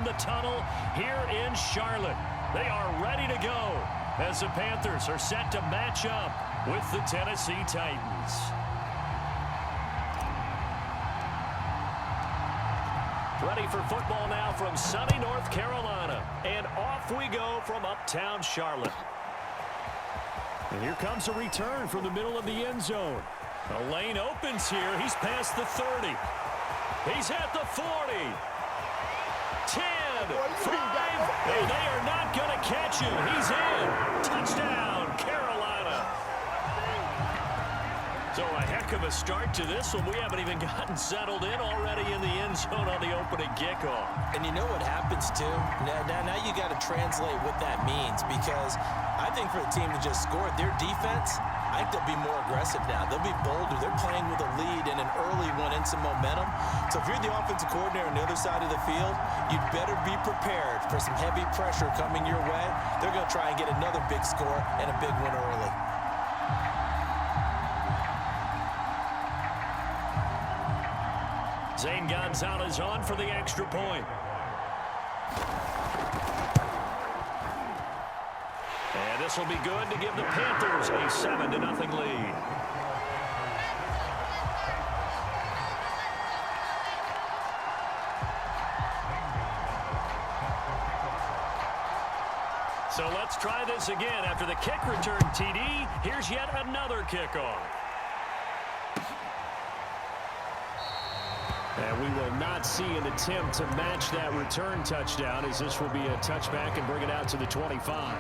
the tunnel here in Charlotte. They are ready to go as the Panthers are set to match up with the Tennessee Titans. Ready for football now from sunny North Carolina. And off we go from uptown Charlotte. And here comes a return from the middle of the end zone. The lane opens here. He's past the 30. He's at the 40. 10, 5, and they are not going to catch him. He's in. Touchdown, Carolina. So a heck of a start to this one. We haven't even gotten settled in already in the end zone on the opening kickoff. And you know what happens, too? Now you got to translate what that means, because I think for the team to just score, their defense, I think they'll be more aggressive now. They'll be bolder. They're playing with a lead and an early one and some momentum. So if you're the offensive coordinator on the other side of the field, you'd better be prepared for some heavy pressure coming your way. They're going to try and get another big score and a big one early. Zane Gonzalez on for the extra point. And this will be good to give the Panthers a 7-0 lead. So let's try this again. After the kick return TD, here's yet another kickoff. And we will not see an attempt to match that return touchdown, as this will be a touchback and bring it out to the 25.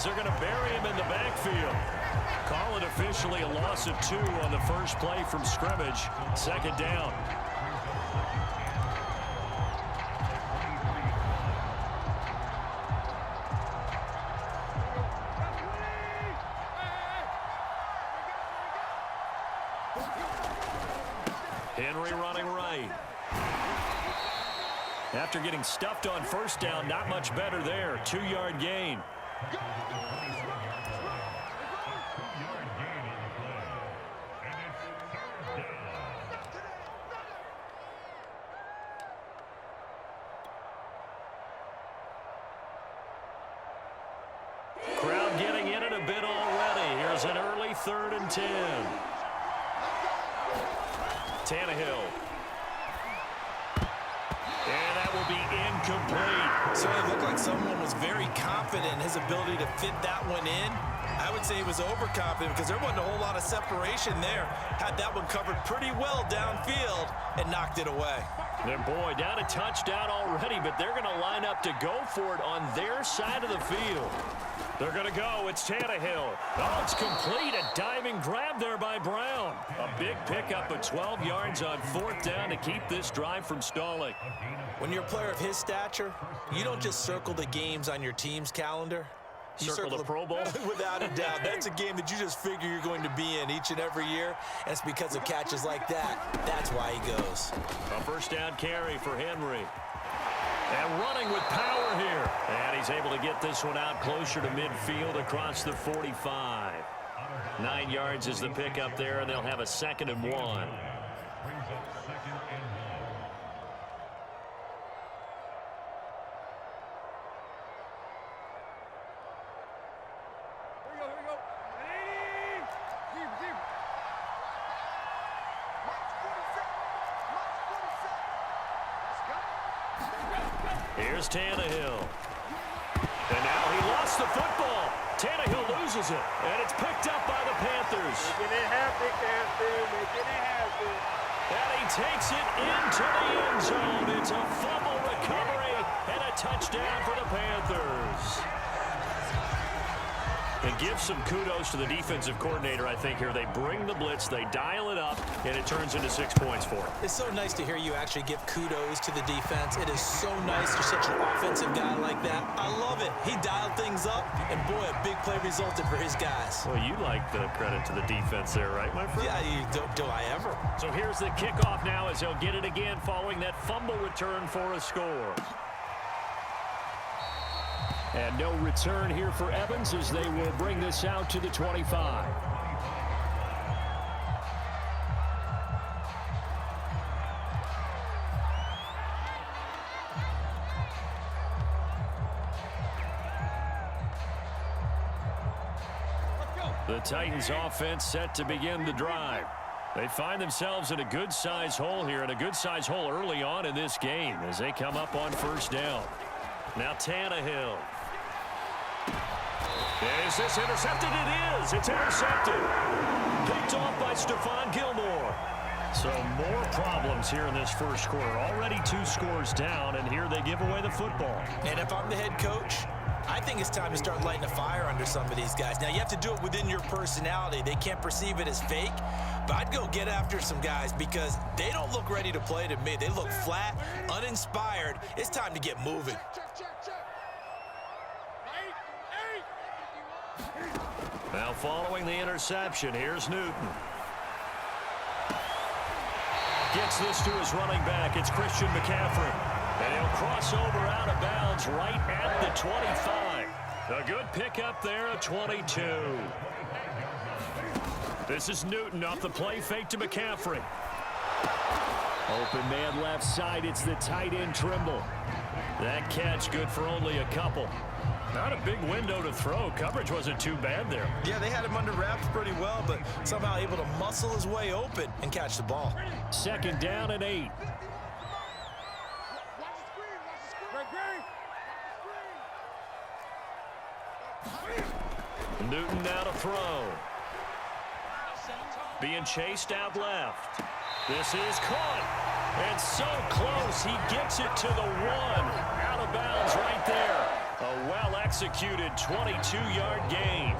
They're going to bury him in the backfield. Call it officially a loss of 2 on the first play from scrimmage. Second down. Henry running right. After getting stuffed on first down, not much better there. 2-yard gain. Crowd getting in it a bit already. Here's an early 3rd and 10. Tannehill. And that will be incomplete. So it looked like someone was very confident in his ability to fit that one in. I would say he was overconfident because there wasn't a whole lot of separation there. Had that one covered pretty well downfield and knocked it away. And boy, down a touchdown already, but they're going to line up to go for it on their side of the field. They're going to go. It's Tannehill. Oh, it's complete. A diving grab there by Brown. A big pickup of 12 yards on 4th down to keep this drive from stalling. When you're a player of his stature, you don't just circle the games on your team's calendar. You circle the Pro Bowl? Without a doubt. That's a game that you just figure you're going to be in each and every year. And it's because of catches like that. That's why he goes. A first down carry for Henry. And running with power here. And he's able to get this one out closer to midfield across the 45. 9 yards is the pickup there, and they'll have a 2nd and 1. Here's Tannehill. And now he lost the football. Tannehill loses it. And it's picked up by the Panthers. Making it happen, Captain. Making it happen. And he takes it into the end zone. It's a fumble recovery and a touchdown for the Panthers. And give some kudos to the defensive coordinator, I think, here. They bring the blitz, they dial it up, and it turns into 6 points for them. It's so nice to hear you actually give kudos to the defense. It is so nice you're such an offensive guy like that. I love it. He dialed things up, and boy, a big play resulted for his guys. Well, you like the credit to the defense there, right, my friend? Yeah, do I ever? So here's the kickoff now as he'll get it again following that fumble return for a score. And no return here for Evans as they will bring this out to the 25. The Titans offense set to begin the drive. They find themselves in a good-sized hole here, and a good-sized hole early on in this game as they come up on first down. Now Tannehill. Is this intercepted? It is. It's intercepted. Picked off by Stephon Gilmore. So more problems here in this first quarter. Already 2 scores down, and here they give away the football. And if I'm the head coach, I think it's time to start lighting a fire under some of these guys. Now, you have to do it within your personality. They can't perceive it as fake. But I'd go get after some guys because they don't look ready to play to me. They look flat, uninspired. It's time to get moving. Now following the interception, here's Newton. Gets this to his running back. It's Christian McCaffrey. And he'll cross over out of bounds right at the 25. A good pickup there, a 22. This is Newton off the play fake to McCaffrey. Open man left side. It's the tight end Trimble. That catch good for only a couple. Not a big window to throw. Coverage wasn't too bad there. Yeah, they had him under wraps pretty well, but somehow able to muscle his way open and catch the ball. Second down and 8. Newton now to throw. Being chased out left. This is caught. And so close. He gets it to the 1. Out of bounds right there. A well-executed 22-yard gain.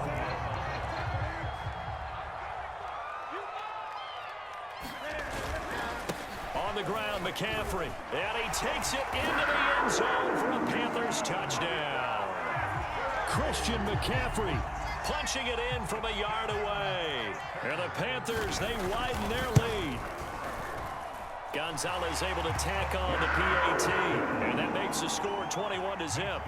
On the ground, McCaffrey. And he takes it into the end zone for a Panthers touchdown. Christian McCaffrey punching it in from a yard away. And the Panthers, they widen their lead. Gonzalez able to tack on the PAT. And that makes the score 21-0.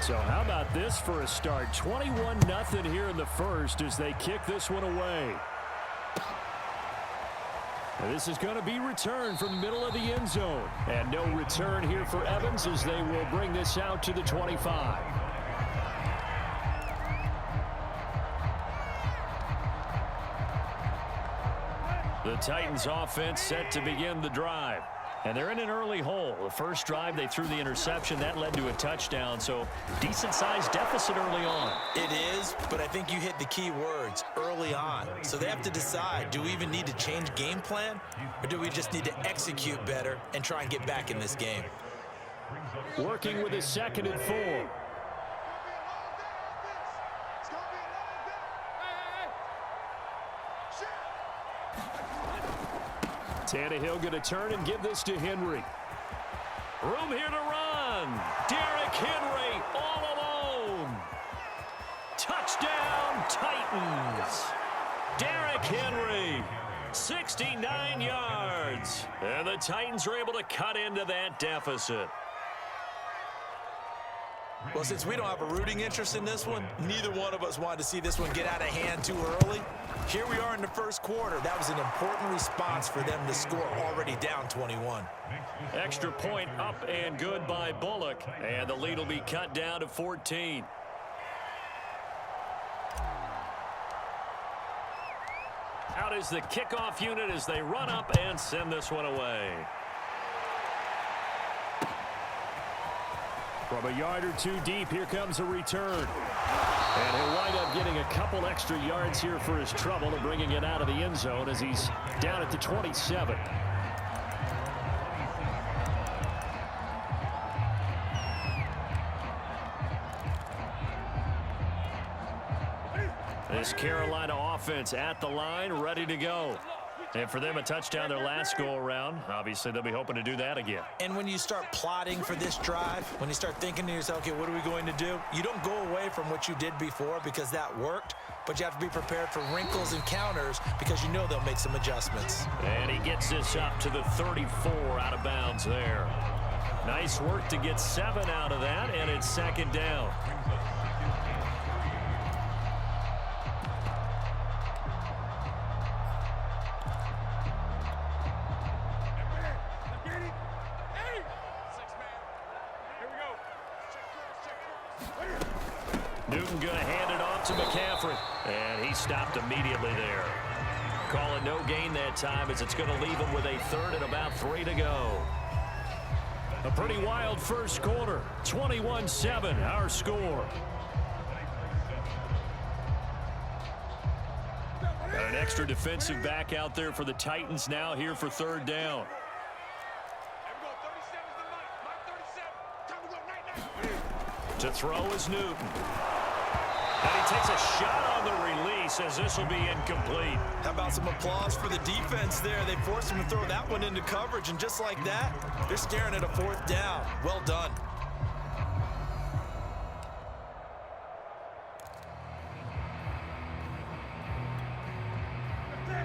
So how about this for a start? 21-0 here in the first as they kick this one away. And this is going to be returned from the middle of the end zone. And no return here for Evans as they will bring this out to the 25. The Titans offense set to begin the drive. And they're in an early hole. The first drive, they threw the interception. That led to a touchdown. So decent-sized deficit early on. It is, but I think you hit the key words, early on. So they have to decide, do we even need to change game plan? Or do we just need to execute better and try and get back in this game? Working with a 2nd and 4. Tannehill going to turn and give this to Henry. Room here to run. Derrick Henry all alone. Touchdown, Titans. Derrick Henry, 69 yards. And the Titans are able to cut into that deficit. Well, since we don't have a rooting interest in this one, neither one of us wanted to see this one get out of hand too early. Here we are in the first quarter. That was an important response for them to score already down 21. Extra point up and good by Bullock. And the lead will be cut down to 14. Out is the kickoff unit as they run up and send this one away. From a yard or two deep, here comes a return. And he'll wind up getting a couple extra yards here for his trouble and bringing it out of the end zone as he's down at the 27. This Carolina offense at the line, ready to go. And for them, a touchdown their last go-around. Obviously, they'll be hoping to do that again. And when you start plotting for this drive, when you start thinking to yourself, okay, what are we going to do? You don't go away from what you did before because that worked, but you have to be prepared for wrinkles and counters because you know they'll make some adjustments. And he gets this up to the 34 out of bounds there. Nice work to get 7 out of that, and it's second down. Newton going to hand it off to McCaffrey, and he stopped immediately there. Call it no gain that time as it's going to leave him with a third and about 3 to go. A pretty wild first quarter, 21-7 our score. Got an extra defensive back out there for the Titans now here for third down. To throw is Newton. And he takes a shot on the release as this will be incomplete. How about some applause for the defense there? They forced him to throw that one into coverage, and just like that, they're staring at a fourth down. Well done.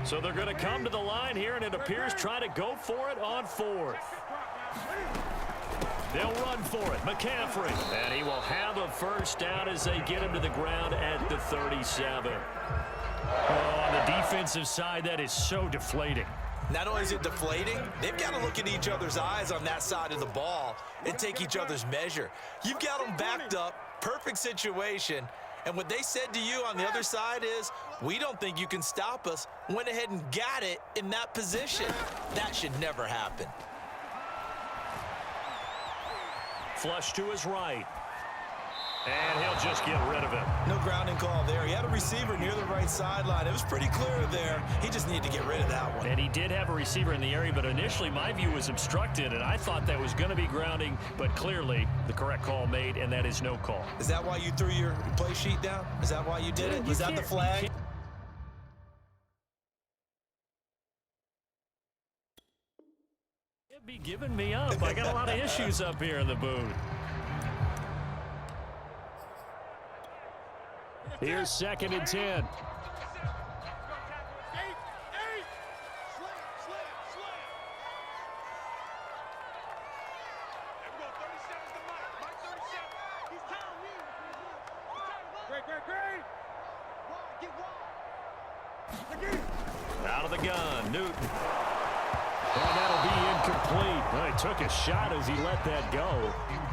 So they're going to come to the line here, and it appears try to go for it on fourth. They'll run for it. McCaffrey. And he will have a first down as they get him to the ground at the 37. Oh, on the defensive side, that is so deflating. Not only is it deflating, they've got to look in each other's eyes on that side of the ball and take each other's measure. You've got them backed up, perfect situation, and what they said to you on the other side is, we don't think you can stop us. Went ahead and got it in that position. That should never happen. Flush to his right. And he'll just get rid of it. No grounding call there. He had a receiver near the right sideline. It was pretty clear there. He just needed to get rid of that one. And he did have a receiver in the area, but initially my view was obstructed, and I thought that was going to be grounding, but clearly the correct call made, and that is no call. Is that why you threw your play sheet down? Is that why you did it? Was that the flag? Can't be giving me up. I got a lot of issues up here in the booth. Here's 2nd and 10. Out of the gun, Newton. And that'll be incomplete. Well, he took a shot as he let that go.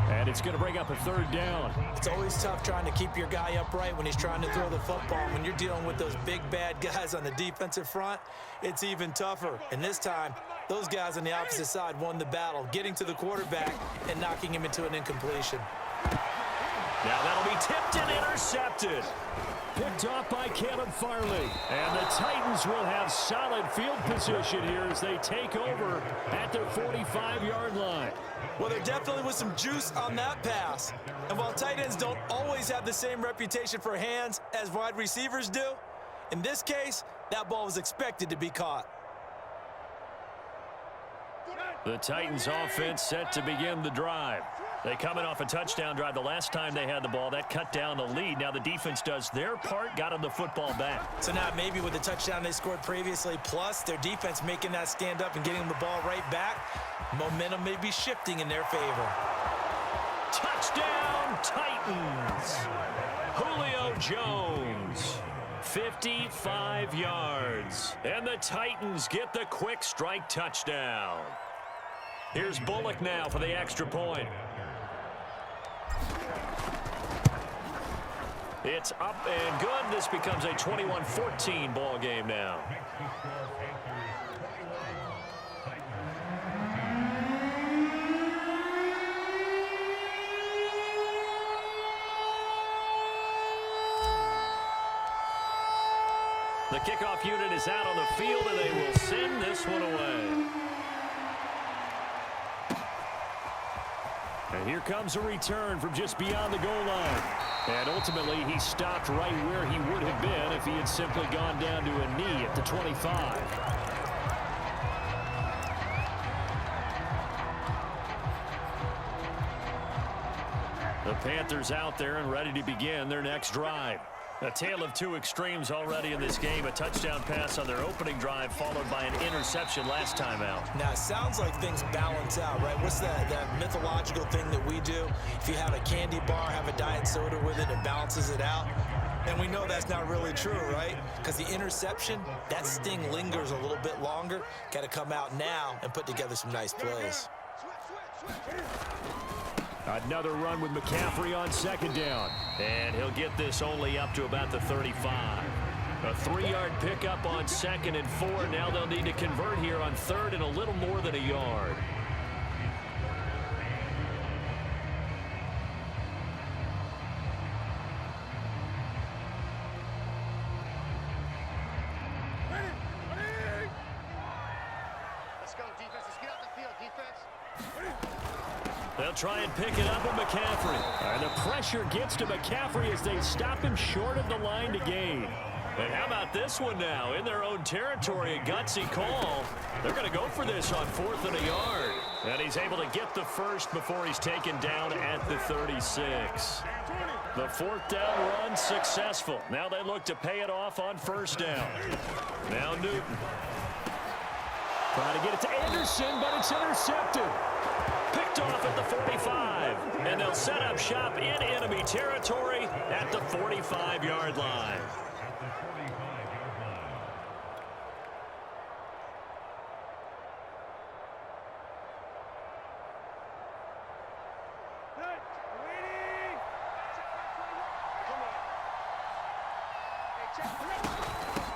And it's going to bring up a third down. It's always tough trying to keep your guy upright when he's trying to throw the football. When you're dealing with those big, bad guys on the defensive front, it's even tougher. And this time, those guys on the opposite side won the battle, getting to the quarterback and knocking him into an incompletion. Now that'll be tipped and intercepted. Picked off by Caleb Farley. And the Titans will have solid field position here as they take over at their 45-yard line. Well, there definitely was some juice on that pass. And while tight ends don't always have the same reputation for hands as wide receivers do, in this case, that ball was expected to be caught. The Titans offense set to begin the drive. They coming off a touchdown drive the last time they had the ball. That cut down the lead. Now the defense does their part, got them the football back. So now maybe with the touchdown they scored previously, plus their defense making that stand up and getting them the ball right back, momentum may be shifting in their favor. Touchdown, Titans. Julio Jones, 55 yards. And the Titans get the quick strike touchdown. Here's Bullock now for the extra point. It's up and good. This becomes a 21-14 ball game now. The kickoff unit is out on the field, and they will send this one away. And here comes a return from just beyond the goal line. And ultimately, he stopped right where he would have been if he had simply gone down to a knee at the 25. The Panthers out there and ready to begin their next drive. A tale of two extremes already in this game. A touchdown pass on their opening drive followed by an interception last time out. Now, it sounds like things balance out, right? What's that mythological thing that we do? If you have a candy bar, have a diet soda with it, it balances it out. And we know that's not really true, right? Because the interception, that sting lingers a little bit longer. Got to come out now and put together some nice plays. Another run with McCaffrey on second down. And he'll get this only up to about the 35. A 3-yard pickup on 2nd and 4. Now they'll need to convert here on 3rd and a little more than a yard. Let's go, defense. Let's get out the field, defense. They'll try and pick it up with McCaffrey. And the pressure gets to McCaffrey as they stop him short of the line to gain. And how about this one now? In their own territory, a gutsy call. They're going to go for this on 4th and a yard. And he's able to get the first before he's taken down at the 36. The 4th down run successful. Now they look to pay it off on 1st down. Now Newton. Trying to get it to Anderson, but it's intercepted. Picked off at the 45. And they'll set up shop in enemy territory at the 45-yard line.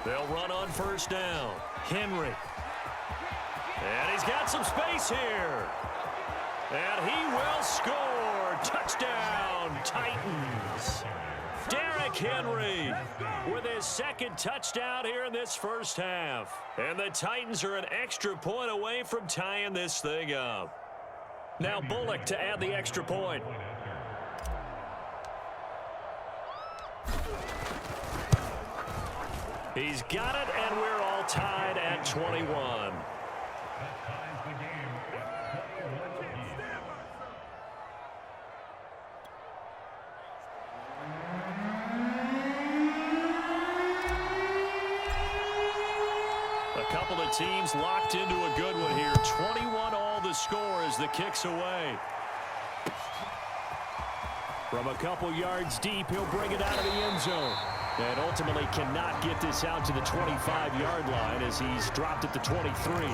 They'll run on 1st down. Henry. And he's got some space here. And he will score. Touchdown, Titans. Derrick Henry with his 2nd touchdown here in this 1st half. And the Titans are an extra point away from tying this thing up. Now Bullock to add the extra point. He's got it, and we're all tied at 21. A couple of teams locked into a good one here. 21 all the score as the kick's away. From a couple yards deep, he'll bring it out of the end zone. And ultimately cannot get this out to the 25-yard line as he's dropped at the 23.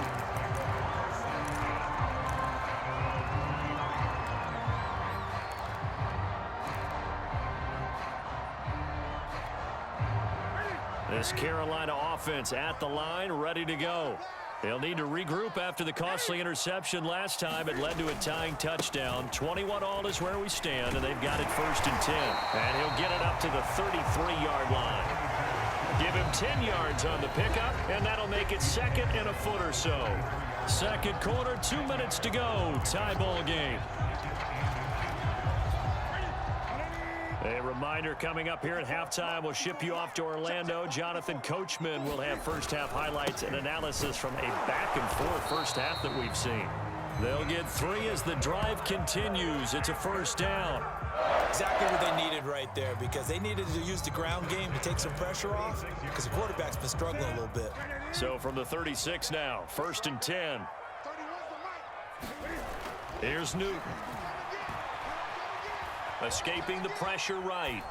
This Carolina offense at the line, ready to go. They'll need to regroup after the costly interception last time. It led to a tying touchdown. 21 all is where we stand, and they've got it 1st and 10. And he'll get it up to the 33-yard line. Give him 10 yards on the pickup, and that'll make it 2nd and a foot or so. 2nd quarter, 2 minutes to go. Tie ball game. A reminder coming up here at halftime, we'll ship you off to Orlando. Jonathan Coachman will have 1st half highlights and analysis from a back-and-forth 1st half that we've seen. They'll get 3 as the drive continues. It's a 1st down. Exactly what they needed right there, because they needed to use the ground game to take some pressure off, because the quarterback's been struggling a little bit. So from the 36 now, 1st and 10. Here's Newton. Escaping the pressure right.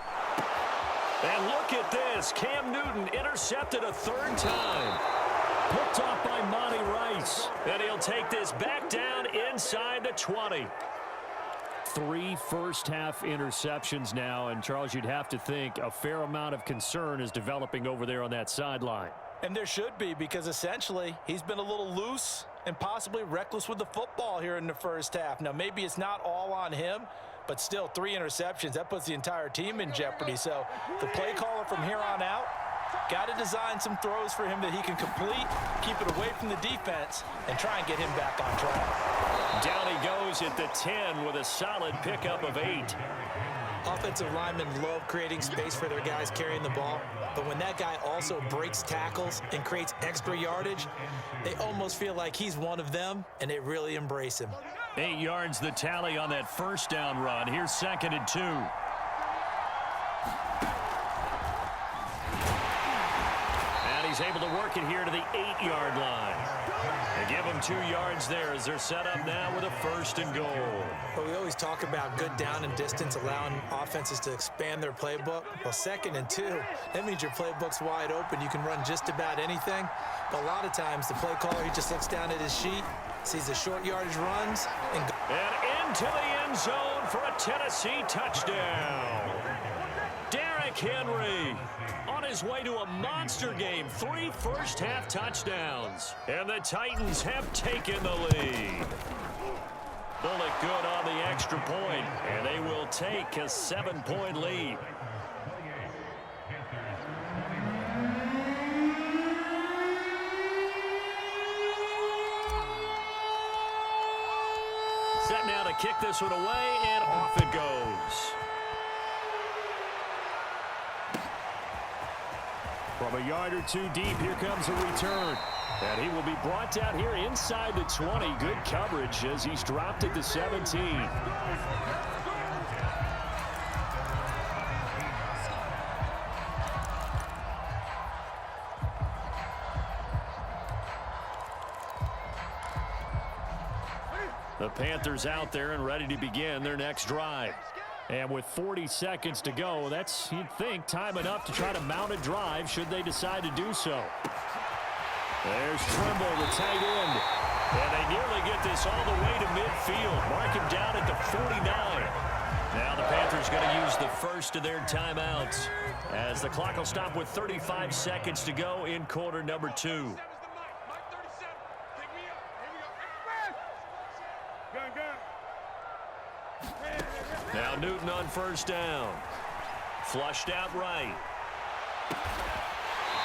And look at this. Cam Newton intercepted a 3rd time. Picked off by Monty Rice. And he'll take this back down inside the 20. 3 first-half interceptions now. And, Charles, you'd have to think a fair amount of concern is developing over there on that sideline. And there should be, because essentially he's been a little loose and possibly reckless with the football here in the 1st half. Now, maybe it's not all on him, but still 3 interceptions. That puts the entire team in jeopardy. So the play caller from here on out got to design some throws for him that he can complete, keep it away from the defense, and try and get him back on track. Down he goes at the 10 with a solid pickup of 8. Offensive linemen love creating space for their guys carrying the ball, but when that guy also breaks tackles and creates extra yardage, they almost feel like he's one of them, and they really embrace him. 8 yards the tally on that first down run. Here's 2nd and 2. And he's able to work it here to the 8-yard line. They give him 2 yards there as they're set up now with a 1st and goal. But we always talk about good down and distance, allowing offenses to expand their playbook. Well, 2nd and 2, that means your playbook's wide open. You can run just about anything. But a lot of times, the play caller, he just looks down at his sheet, sees the short yardage runs, and into the end zone for a Tennessee touchdown. Derrick Henry on his way to a monster game. 3 first-half touchdowns. And the Titans have taken the lead. Bullock good on the extra point, and they will take a 7-point lead. Set now to kick this one away, and off it goes. From a yard or 2 deep, here comes a return. And he will be brought down here inside the 20. Good coverage as he's dropped at the 17. The Panthers out there and ready to begin their next drive. And with 40 seconds to go, that's, you'd think, time enough to try to mount a drive should they decide to do so. There's Trimble, the tight end. And they nearly get this all the way to midfield. Mark him down at the 49. Now the Panthers going to use the first of their timeouts as the clock will stop with 35 seconds to go in quarter number 2. Now Newton on first down. Flushed out right.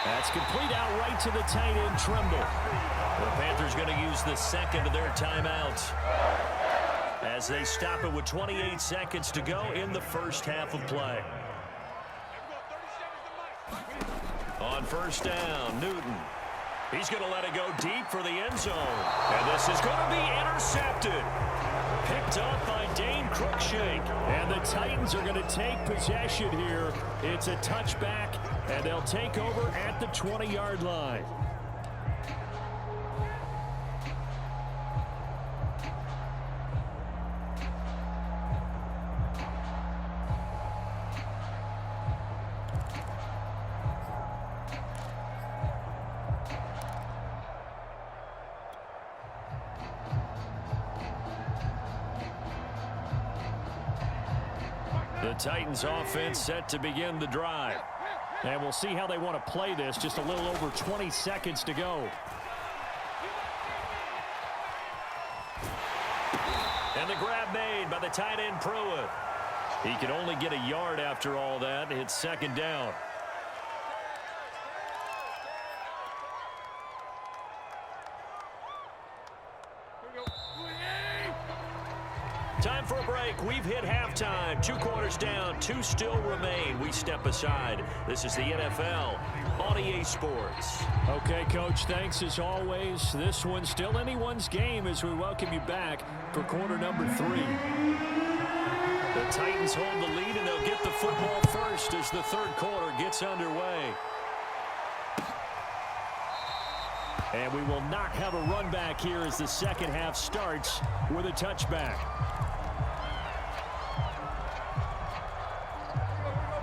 That's complete out right to the tight end, Trimble. The Panthers going to use the second of their timeouts as they stop it with 28 seconds to go in the first half of play. On first down, Newton. He's going to let it go deep for the end zone. And this is going to be intercepted. Picked up by Dane Cruikshank. And the Titans are going to take possession here. It's a touchback, and they'll take over at the 20-yard line. The Titans offense set to begin the drive. And we'll see how they want to play this. Just a little over 20 seconds to go. And the grab made by the tight end Pruitt. He could only get a yard after all that. It's second down. Time for a break. We've hit halftime. 2 quarters down. 2 still remain. We step aside. This is the NFL on EA Sports. Okay, Coach, thanks as always. This one's still anyone's game as we welcome you back for quarter number 3. The Titans hold the lead, and they'll get the football first as the third quarter gets underway. And we will not have a run back here as the second half starts with a touchback.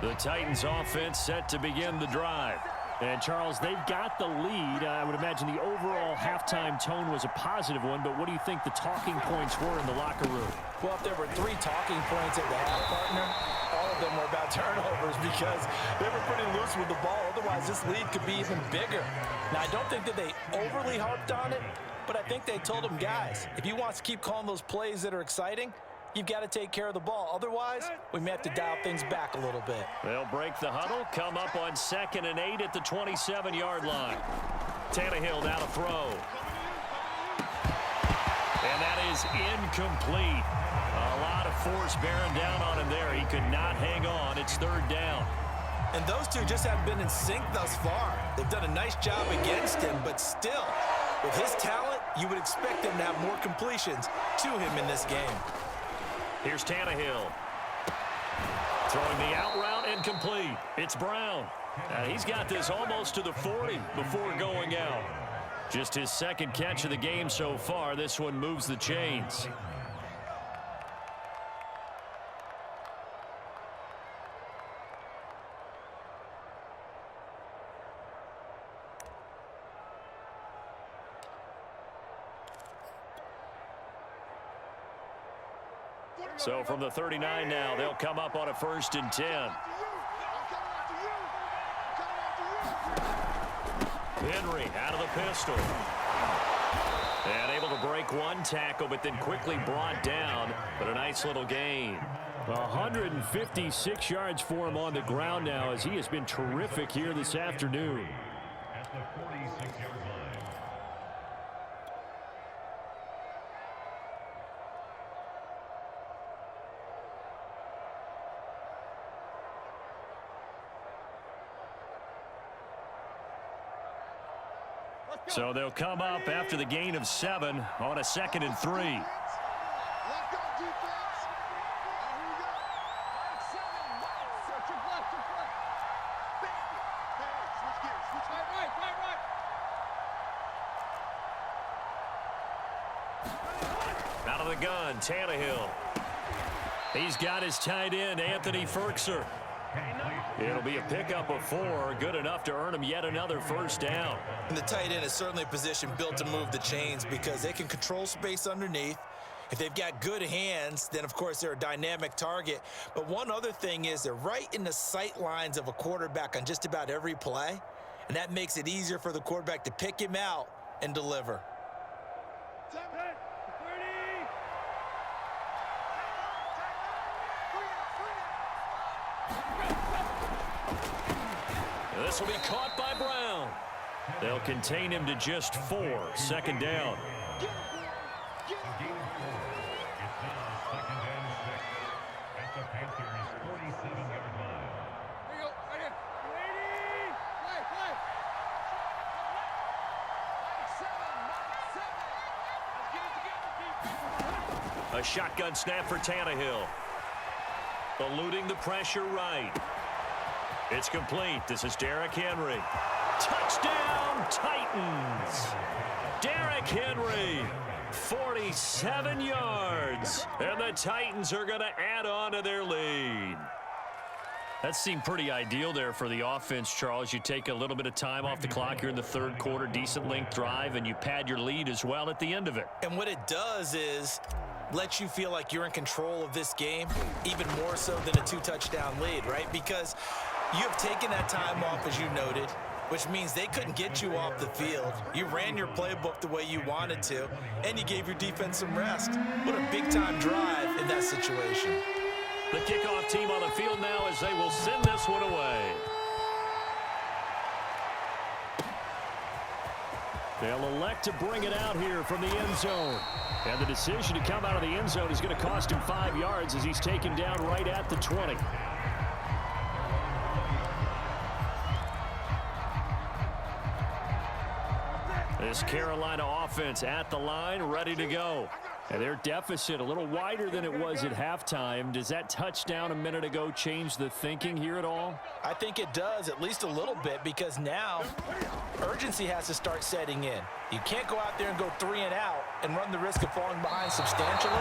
The Titans offense set to begin the drive. And, Charles, they've got the lead. I would imagine the overall halftime tone was a positive one, but what do you think the talking points were in the locker room? Well, if there were 3 talking points at the half, partner, all of them were about turnovers because they were pretty loose with the ball. Otherwise, this lead could be even bigger. Now, I don't think that they overly harped on it, but I think they told them, guys, if you want to keep calling those plays that are exciting, you've got to take care of the ball. Otherwise, we may have to dial things back a little bit. They'll break the huddle, come up on 2nd and 8 at the 27-yard line. Tannehill now to throw. And that is incomplete. A lot of force bearing down on him there. He could not hang on. It's third down. And those two just haven't been in sync thus far. They've done a nice job against him, but still, with his talent, you would expect him to have more completions to him in this game. Here's Tannehill. Throwing the out route incomplete. It's Brown. He's got this almost to the 40 before going out. Just his second catch of the game so far. This one moves the chains. So from the 39 now, they'll come up on a 1st and 10. Henry out of the pistol. And able to break one tackle, but then quickly brought down. But a nice little gain. 156 yards for him on the ground now, as he has been terrific here this afternoon. At the 46-yard line. So they'll come up after the gain of 7 on a 2nd and 3. Let's go, defense. Here we go. 7. Search your left, your left. Hey, switch gears, switch gears. Right. Out of the gun, Tannehill. He's got his tight end, Anthony Firkser. It'll be a pickup of 4, good enough to earn him yet another 1st down. And the tight end is certainly a position built to move the chains because they can control space underneath. If they've got good hands, then of course they're a dynamic target. But one other thing is they're right in the sight lines of a quarterback on just about every play. And that makes it easier for the quarterback to pick him out and deliver. This will be caught by Brown. They'll contain him to just 4. 2nd down. A gain of 4. It's now 2nd and 6 at the Panthers' 47-yard line. A shotgun snap for Tannehill. Eluding the pressure right. It's complete. This is Derrick Henry. Touchdown, Titans. Derrick Henry, 47 yards. And the Titans are going to add on to their lead. That seemed pretty ideal there for the offense, Charles. You take a little bit of time off the clock here in the 3rd quarter, decent length drive, and you pad your lead as well at the end of it. And what it does is let you feel like you're in control of this game, even more so than a 2-touchdown lead, right? Because you have taken that time off, as you noted, which means they couldn't get you off the field. You ran your playbook the way you wanted to, and you gave your defense some rest. What a big-time drive in that situation. The kickoff team on the field now as they will send this one away. They'll elect to bring it out here from the end zone. And the decision to come out of the end zone is going to cost him 5 yards as he's taken down right at the 20. This Carolina offense at the line, ready to go. And their deficit a little wider than it was at halftime. Does that touchdown a minute ago change the thinking here at all? I think it does, at least a little bit, because now urgency has to start setting in. You can't go out there and go 3 and out and run the risk of falling behind substantially,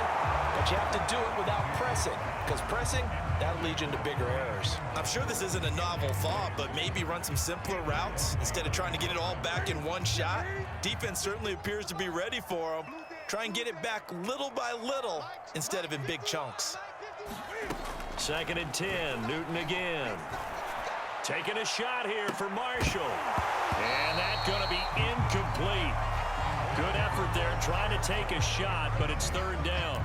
but you have to do it without pressing, because pressing, that'll lead you into bigger errors. I'm sure this isn't a novel thought, but maybe run some simpler routes instead of trying to get it all back in one shot. Defense certainly appears to be ready for them. Try and get it back little by little instead of in big chunks. 2nd and 10, Newton again. Taking a shot here for Marshall. And that's going to be incomplete. Good effort there trying to take a shot, but it's 3rd down.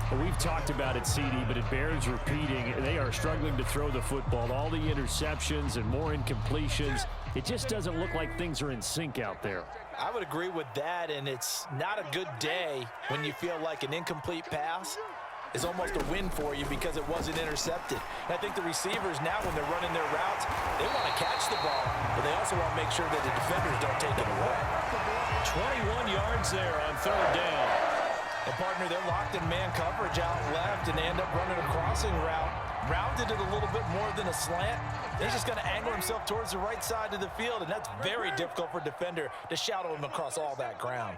Well, we've talked about it, CD, but it bears repeating. They are struggling to throw the football. All the interceptions and more incompletions. It just doesn't look like things are in sync out there. I would agree with that, and it's not a good day when you feel like an incomplete pass is almost a win for you because it wasn't intercepted. And I think the receivers now, when they're running their routes, they want to catch the ball, but they also want to make sure that the defenders don't take it away. 21 yards there on third down. And partner, they're locked in man coverage out left, and they end up running a crossing route. Rounded it a little bit more than a slant. He's just going to angle himself towards the right side of the field, and that's very difficult for a defender to shadow him across all that ground.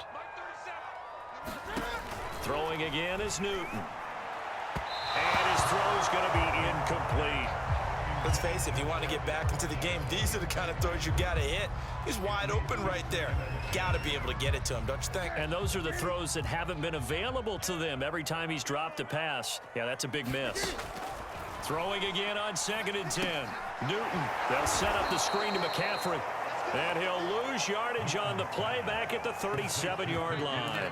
Throwing again is Newton. And his throw's going to be incomplete. Let's face it, if you want to get back into the game, these are the kind of throws you got to hit. He's wide open right there. Got to be able to get it to him, don't you think? And those are the throws that haven't been available to them every time he's dropped a pass. Yeah, that's a big miss. Throwing again on 2nd and 10. Newton, they'll set up the screen to McCaffrey. And he'll lose yardage on the play back at the 37-yard line.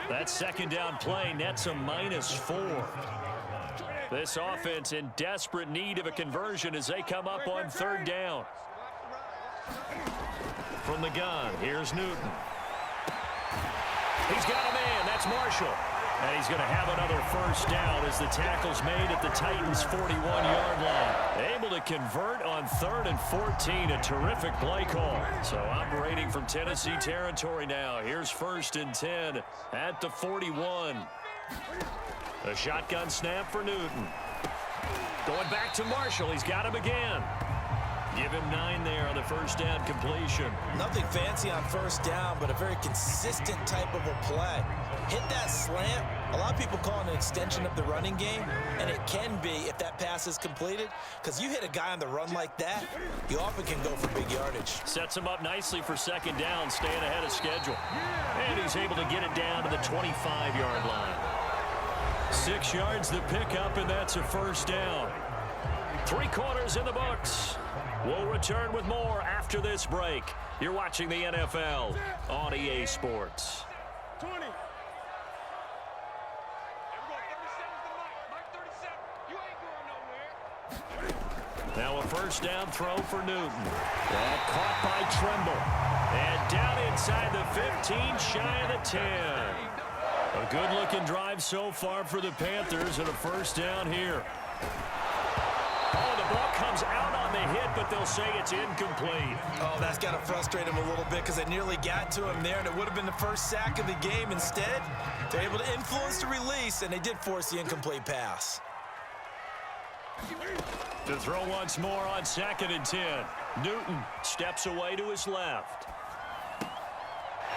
That second down play nets a -4. This offense in desperate need of a conversion as they come up on third down. From the gun, here's Newton. He's got a man. That's Marshall. And he's going to have another first down as the tackle's made at the Titans' 41-yard line. Able to convert on 3rd and 14. A terrific play call. So operating from Tennessee territory now. Here's 1st and 10 at the 41. A shotgun snap for Newton. Going back to Marshall. He's got him again. Give him 9 there on the first down completion. Nothing fancy on first down, but a very consistent type of a play. Hit that slant. A lot of people call it an extension of the running game, and it can be if that pass is completed, because you hit a guy on the run like that, you often can go for big yardage. Sets him up nicely for second down, staying ahead of schedule. And he's able to get it down to the 25-yard line. 6 yards the pickup, and that's a first down. 3 quarters in the books. We'll return with more after this break. You're watching the NFL on EA Sports. 20. Now a first down throw for Newton. That caught by Tremble. And down inside the 15, shy of the 10. A good-looking drive so far for the Panthers, and a first down here. Oh, the ball comes out on the hit, but they'll say it's incomplete. Oh, that's got to frustrate him a little bit because they nearly got to him there, and it would have been the first sack of the game. Instead, they're able to influence the release, and they did force the incomplete pass. To throw once more on 2nd and 10. Newton steps away to his left.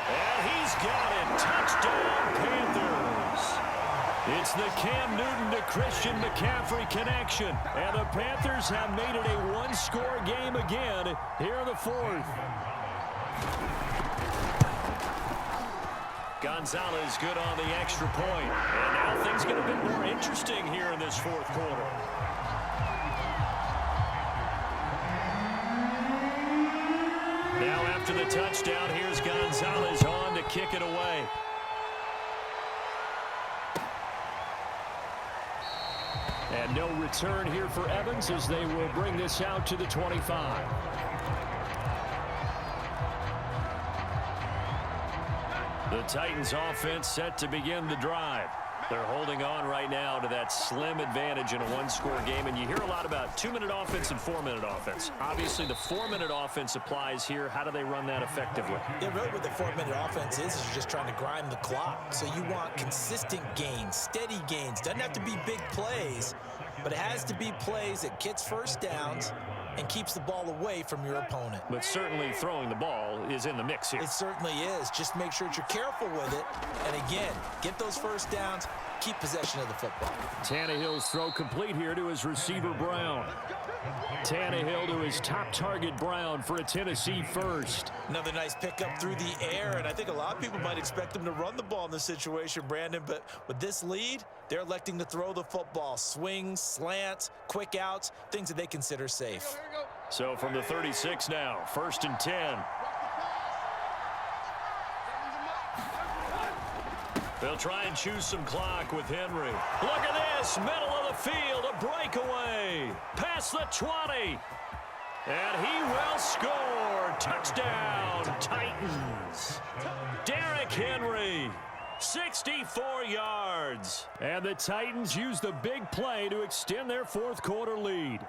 And he's got it. Touchdown, Panthers. It's the Cam Newton to Christian McCaffrey connection. And the Panthers have made it a one-score game again here in the 4th. Gonzalez good on the extra point. And now things get a bit more interesting here in this 4th quarter. Now after the touchdown, here's Gonzalez on to kick it away. And no return here for Evans as they will bring this out to the 25. The Titans offense set to begin the drive. They're holding on right now to that slim advantage in a one-score game. And you hear a lot about 2-minute offense and 4-minute offense. Obviously, the 4-minute offense applies here. How do they run that effectively? Yeah, really what the 4-minute offense is you're just trying to grind the clock. So you want consistent gains, steady gains. Doesn't have to be big plays, but it has to be plays that gets first downs and keeps the ball away from your opponent. But certainly throwing the ball is in the mix here. It certainly is. Just make sure that you're careful with it. And again, get those first downs, keep possession of the football. Tannehill's throw complete here to his receiver, Brown. Tannehill to his top target, Brown, for a Tennessee first. Another nice pickup through the air, and I think a lot of people might expect him to run the ball in this situation, Brandon, but with this lead, they're electing to throw the football. Swings, slants, quick outs, things that they consider safe. So from the 36 now, 1st and 10. They'll try and choose some clock with Henry. Look at this, middle of the field, a breakaway. Past the 20. And he will score. Touchdown, Titans. Derrick Henry, 64 yards. And the Titans use the big play to extend their fourth quarter lead.